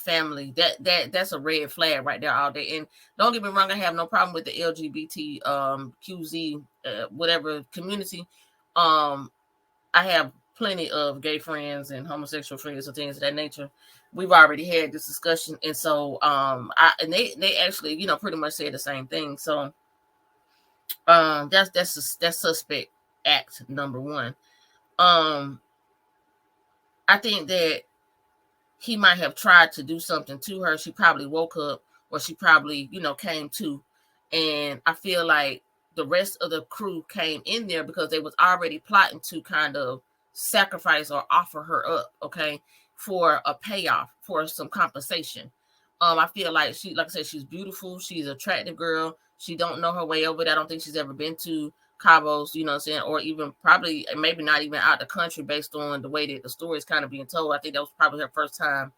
family, that's a red flag right there all day. And don't get me wrong, I have no problem with the LGBT QZ whatever community. I have plenty of gay friends and homosexual friends and things of that nature. We've already had this discussion, and so they actually, you know, pretty much said the same thing. So that's suspect act number one. I think that he might have tried to do something to her. She probably woke up, or she probably, you know, came to. And I feel like the rest of the crew came in there because they was already plotting to kind of sacrifice or offer her up, okay, for a payoff, for some compensation. I feel like she, like I said, she's beautiful. She's an attractive girl. She don't know her way over there. I don't think she's ever been to Cabos, you know what I'm saying, or even probably maybe not even out the country based on the way that the story is kind of being told. I think that was probably her first time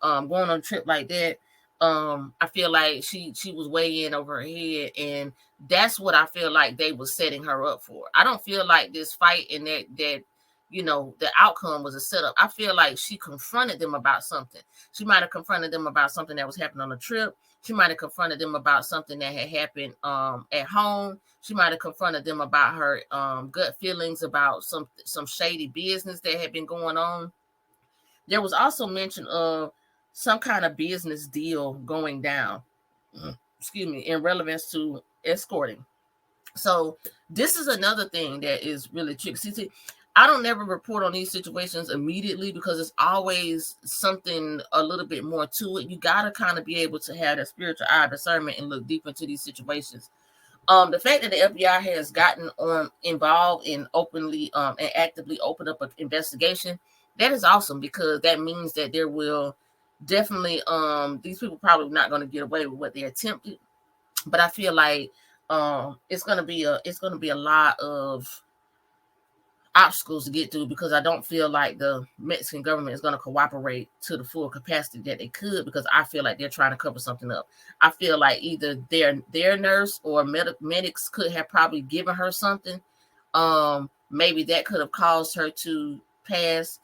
going on a trip like that. I feel like she was way in over her head, and that's what I feel like they was setting her up for. I don't feel like this fight and that you know, the outcome was a setup. I feel like she confronted them about something. She might have confronted them about something that was happening on the trip. She might have confronted them about something that had happened at home. She might have confronted them about her gut feelings about some shady business that had been going on. There was also mention of some kind of business deal going down, excuse me, in relevance to escorting. So this is another thing that is really tricky. See, I don't never report on these situations immediately because it's always something a little bit more to it. You got to kind of be able to have that spiritual eye discernment and look deep into these situations. The fact that the FBI has gotten involved in openly and actively opened up an investigation, that is awesome, because that means that there will definitely these people probably not going to get away with what they attempted. But I feel like it's going to be a lot of obstacles to get through, because I don't feel like the Mexican government is going to cooperate to the full capacity that they could, because I feel like they're trying to cover something up. I feel like either their nurse or medics could have probably given her something. Maybe that could have caused her to pass.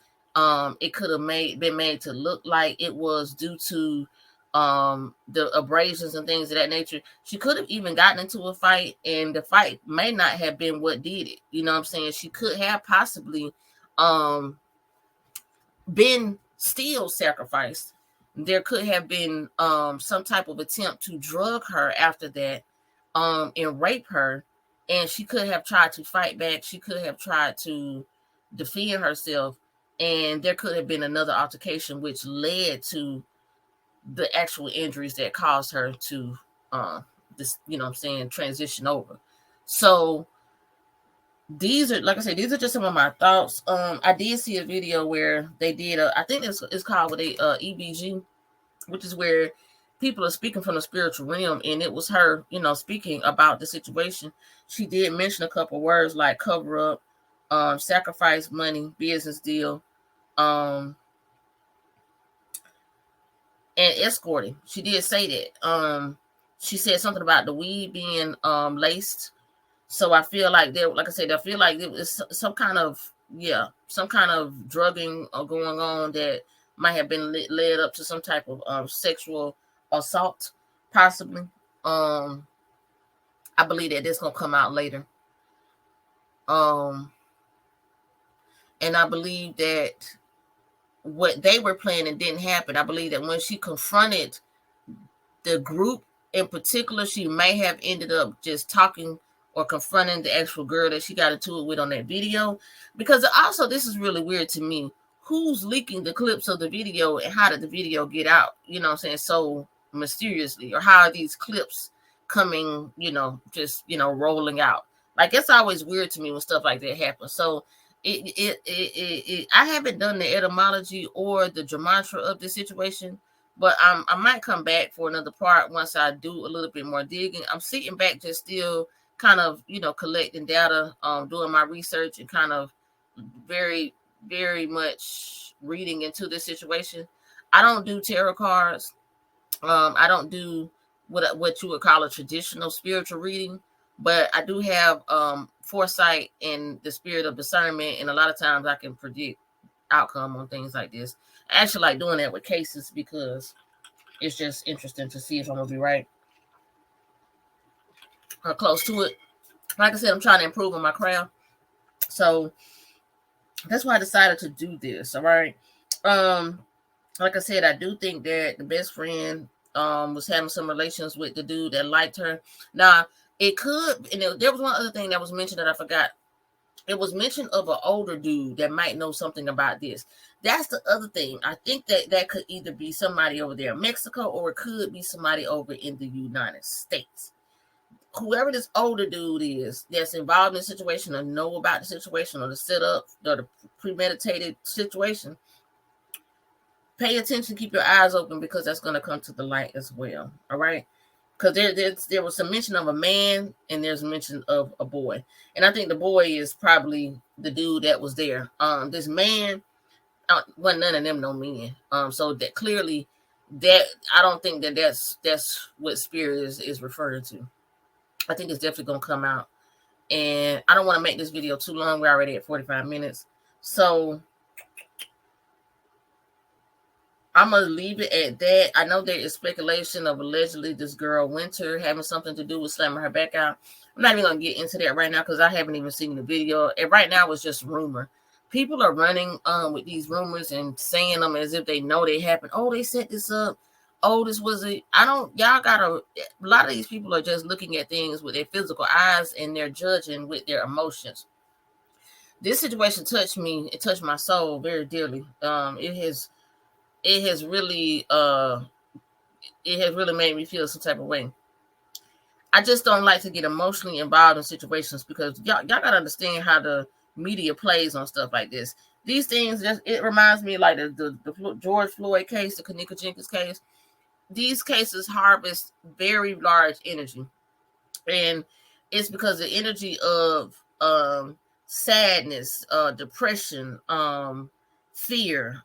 It could have been made to look like it was due to the abrasions and things of that nature. She could have even gotten into a fight, and the fight may not have been what did it. You know what I'm saying? She could have possibly been still sacrificed. There could have been some type of attempt to drug her after that and rape her, and she could have tried to fight back. She could have tried to defend herself, and there could have been another altercation which led to the actual injuries that caused her to this, you know what I'm saying, transition over. So these are, like I said, these are just some of my thoughts. I did see a video where they did I think it's called with a EBG, which is where people are speaking from the spiritual realm, and it was her, you know, speaking about the situation. She did mention a couple words like cover up, sacrifice, money, business deal, and escorting. She did say that. She said something about the weed being laced. So I feel like there, like I said, I feel like there was some kind of drugging going on that might have been led up to some type of sexual assault, possibly. I believe that this gonna come out later. And I believe that what they were planning didn't happen. I believe that when she confronted the group in particular, she may have ended up just talking or confronting the actual girl that she got into it with on that video. Because also, this is really weird to me. Who's leaking the clips of the video, and how did the video get out? You know what I'm saying? So mysteriously, or how are these clips coming, you know, just, you know, rolling out? Like, it's always weird to me when stuff like that happens. So I haven't done the etymology or the gematria of this situation, but I might come back for another part once I do a little bit more digging. I'm sitting back just still kind of, you know, collecting data, doing my research, and kind of very, very much reading into this situation. I don't do tarot cards. I don't do what you would call a traditional spiritual reading, but I do have foresight and the spirit of discernment, and a lot of times I can predict outcome on things like this. I actually like doing that with cases, because It's just interesting to see if I'm gonna be right or close to it. Like I said, I'm trying to improve on my craft, so that's why I decided to do this. All right. Like I said, I do think that the best friend was having some relations with the dude that liked her. Now it could, and there was one other thing that was mentioned that I forgot. It was mentioned of an older dude that might know something about this. That's the other thing. I think that could either be somebody over there in Mexico, or it could be somebody over in the United States. Whoever this older dude is that's involved in the situation or know about the situation or the setup or the premeditated situation, pay attention, keep your eyes open, because that's going to come to the light as well. All right. Because there was some mention of a man and there's a mention of a boy. And I think the boy is probably the dude that was there. This man, wasn't none of them no men. So that clearly, that I don't think that's what spirit is referring to. I think it's definitely going to come out. And I don't want to make this video too long. We're already at 45 minutes. So I'm going to leave it at that. I know there is speculation of allegedly this girl Winter having something to do with slamming her back out. I'm not even going to get into that right now because I haven't even seen the video. And right now it's just rumor. People are running with these rumors and saying them as if they know they happened. Oh, they set this up. Oh, this was a... y'all gotta... A lot of these people are just looking at things with their physical eyes and they're judging with their emotions. This situation touched me. It touched my soul very dearly. It has really made me feel some type of way. I just don't like to get emotionally involved in situations because y'all gotta understand how the media plays on stuff like this. These things it reminds me like the George Floyd case, the Kanika Jenkins case. These cases harvest very large energy, and it's because the energy of sadness, depression, fear,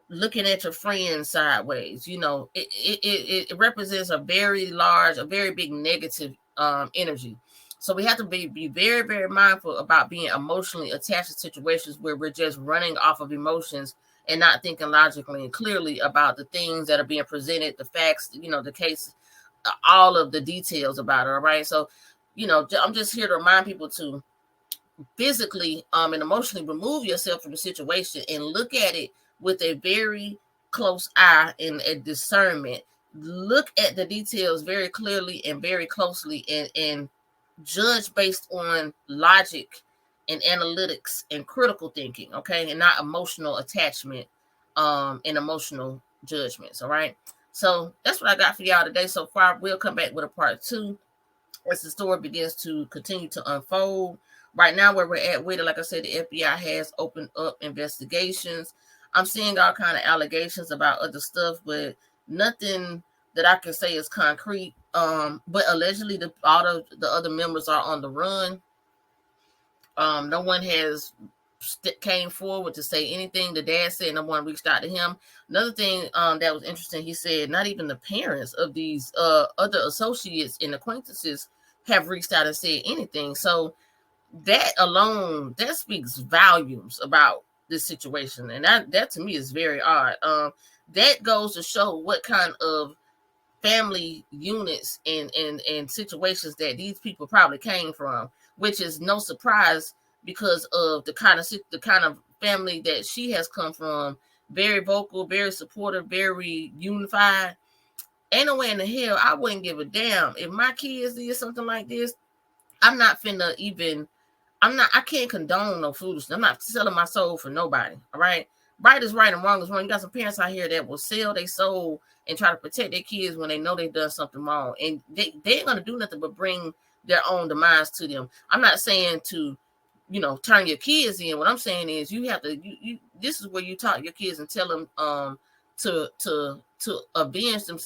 looking at your friends sideways. It represents a very large, a very big negative energy. So we have to be very, very mindful about being emotionally attached to situations where we're just running off of emotions and not thinking logically and clearly about the things that are being presented, the facts, the case, all of the details about it. All right. So, I'm just here to remind people to physically and emotionally remove yourself from the situation and look at it with a very close eye and a discernment. Look at the details very clearly and very closely, and judge based on logic and analytics and critical thinking, okay, and not emotional attachment and emotional judgments. All right. So that's what I got for y'all today so far. We'll come back with a part 2 as the story begins to continue to unfold. Right now, where we're at with it, like I said, the FBI has opened up investigations. I'm seeing all kind of allegations about other stuff, but nothing that I can say is concrete. But allegedly, all of the other members are on the run. No one has came forward to say anything. The dad said no one reached out to him. Another thing that was interesting, he said not even the parents of these other associates and acquaintances have reached out and said anything. So that alone, that speaks volumes about this situation, and that to me is very odd. That goes to show what kind of family units and situations that these people probably came from, which is no surprise because of the kind of family that she has come from. Very vocal, very supportive, very unified. Ain't no way in the hell I wouldn't give a damn if my kids did something like this. I'm not finna even. I can't condone no foolishness. I'm not selling my soul for nobody. All right. Right is right and wrong is wrong. You got some parents out here that will sell their soul and try to protect their kids when they know they've done something wrong. And they ain't going to do nothing but bring their own demise to them. I'm not saying to, turn your kids in. What I'm saying is you have to, this is where you talk to your kids and tell them to avenge them,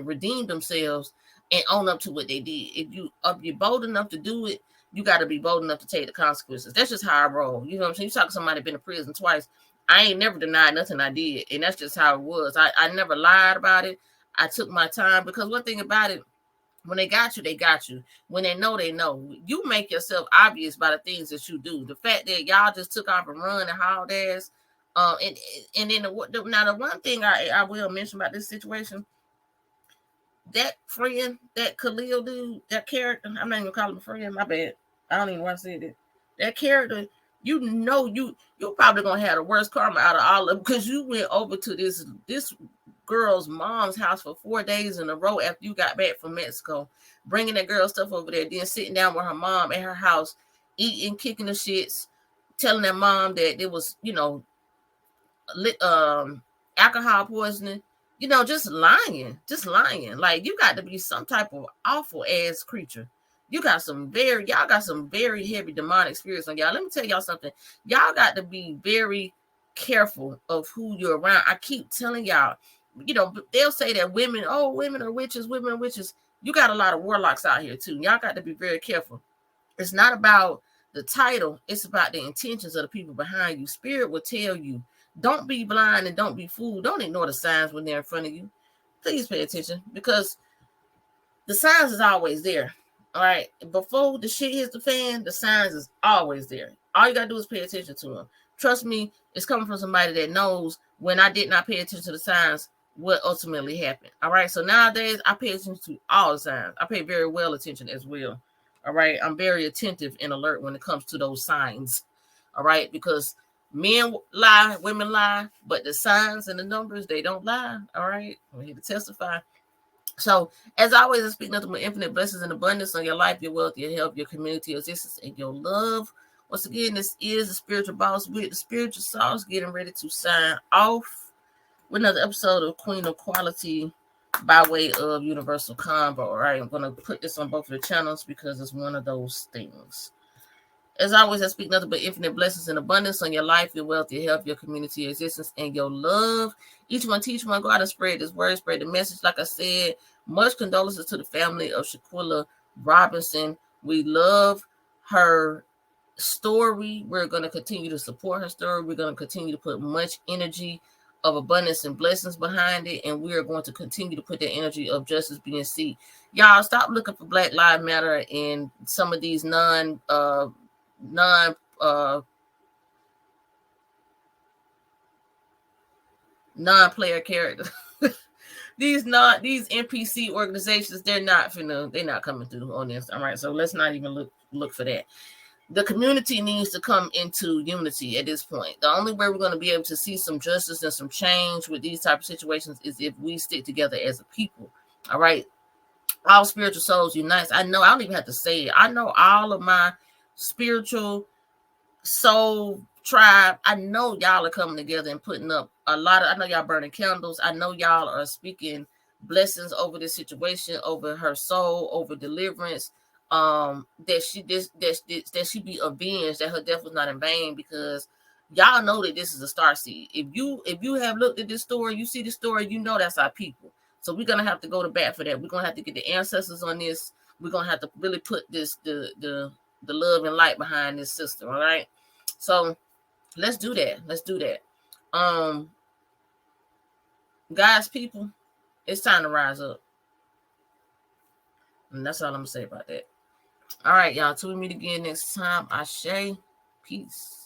redeem themselves and own up to what they did. If you're bold enough to do it, you got to be bold enough to take the consequences. That's just how I roll. You know what I'm saying? You talk to somebody been in prison twice. I ain't never denied nothing I did. And that's just how it was. I never lied about it. I took my time, because one thing about it, when they got you, they got you. When they know, they know. You make yourself obvious by the things that you do. The fact that y'all just took off and run and hauled ass, And then the one thing I will mention about this situation, that friend, that Khalil dude, that character, I'm not even calling him a friend, my bad. I don't even want to say that. That character, you're probably gonna have the worst karma out of all of them, because you went over to this girl's mom's house for 4 days in a row after you got back from Mexico, bringing that girl stuff over there, then sitting down with her mom at her house, eating, kicking the shits, telling that mom that it was, alcohol poisoning, just lying. Like, you got to be some type of awful ass creature. Y'all got some very heavy demonic spirits on y'all. Let me tell y'all something. Y'all got to be very careful of who you're around. I keep telling y'all, they'll say that women are witches, women are witches. You got a lot of warlocks out here too. Y'all got to be very careful. It's not about the title, it's about the intentions of the people behind you. Spirit will tell you, don't be blind and don't be fooled. Don't ignore the signs when they're in front of you. Please pay attention, because the signs is always there. All right. Before the shit hits the fan, the signs is always there. All you got to do is pay attention to them. Trust me, it's coming from somebody that knows when I did not pay attention to the signs, what ultimately happened. All right. So nowadays, I pay attention to all the signs. I pay very well attention as well. All right. I'm very attentive and alert when it comes to those signs. All right. Because men lie, women lie, but the signs and the numbers, they don't lie. All right. I'm here to testify. So, as always, I speak nothing but infinite blessings and abundance on your life, your wealth, your health, your community, your existence, and your love. Once again, this is the Spiritual Boss with the Spiritual Sauce, getting ready to sign off with another episode of Queen of Quality by way of Universal Combo. All right, I'm going to put this on both of the channels because it's one of those things. As always, I speak nothing but infinite blessings and abundance on your life, your wealth, your health, your community, your existence, and your love. Each one teach one. Go out and spread this word, spread the message. Like I said, much condolences to the family of Shanquella Robinson. We love her story. We're going to continue to support her story. We're going to continue to put much energy of abundance and blessings behind it, and we are going to continue to put that energy of justice being seen. Y'all, stop looking for Black Lives Matter and some of these non-player characters. these NPC organizations, they're not coming through on this. All right, so let's not even look for that. The community needs to come into unity at this point. The only way we're going to be able to see some justice and some change with these type of situations is if we stick together as a people. All right. All spiritual souls unite. I know, I don't even have to say it. I know all of my spiritual soul tribe, I know y'all are coming together and putting up a lot of, I know y'all burning candles. I know y'all are speaking blessings over this situation, over her soul, over deliverance. That she be avenged, that her death was not in vain, because y'all know that this is a star seed. If you have looked at this story, you see the story, you know that's our people. So we're gonna have to go to bat for that. We're gonna have to get the ancestors on this. We're gonna have to really put the love and light behind this system. All right. So let's do that. Guys, people, it's time to rise up. And that's all I'm gonna say about that. All right, y'all. Till we meet again next time. Ashe. Peace.